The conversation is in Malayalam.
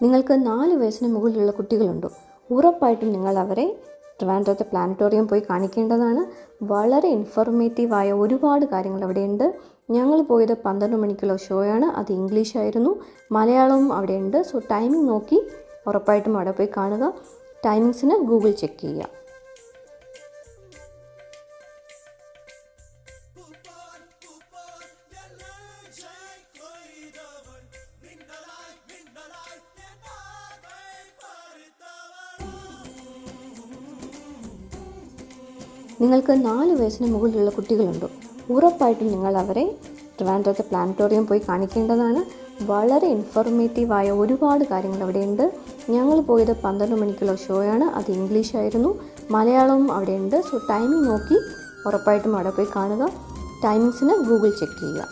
നിങ്ങൾക്ക് 4 വയസ്സിന് മുകളിലുള്ള കുട്ടികളുണ്ടോ? ഉറപ്പായിട്ടും നിങ്ങൾ അവരെ ട്രിവാൻഡ്രത്തെ പ്ലാനറ്റോറിയം പോയി കാണിക്കേണ്ടതാണ്. വളരെ ഇൻഫോർമേറ്റീവായ ഒരുപാട് കാര്യങ്ങൾ അവിടെയുണ്ട്. ഞങ്ങൾ പോയത് 12 മണിക്കുള്ള ഷോയാണ്. അത് ഇംഗ്ലീഷായിരുന്നു, മലയാളവും അവിടെയുണ്ട്. സോ ടൈമിംഗ് നോക്കി ഉറപ്പായിട്ടും അവിടെ പോയി കാണുക. ടൈമിങ്സിന് ഗൂഗിൾ ചെക്ക് ചെയ്യുക. നിങ്ങൾക്ക് 4 വയസ്സിന് മുകളിലുള്ള കുട്ടികളുണ്ടോ? ഉറപ്പായിട്ടും നിങ്ങൾ അവരെ ട്രിവാൻഡ്രത്തെ പ്ലാനറ്റോറിയം പോയി കാണിക്കേണ്ടതാണ്. വളരെ ഇൻഫോർമേറ്റീവായ ഒരുപാട് കാര്യങ്ങൾ അവിടെയുണ്ട്. ഞങ്ങൾ പോയത് 12 മണിക്കുള്ള ഷോയാണ്. അത് ഇംഗ്ലീഷായിരുന്നു, മലയാളവും അവിടെയുണ്ട്. സോ ടൈമിംഗ് നോക്കി ഉറപ്പായിട്ടും അവിടെ പോയി കാണുക. ടൈമിങ്സിന് ഗൂഗിൾ ചെക്ക് ചെയ്യുക.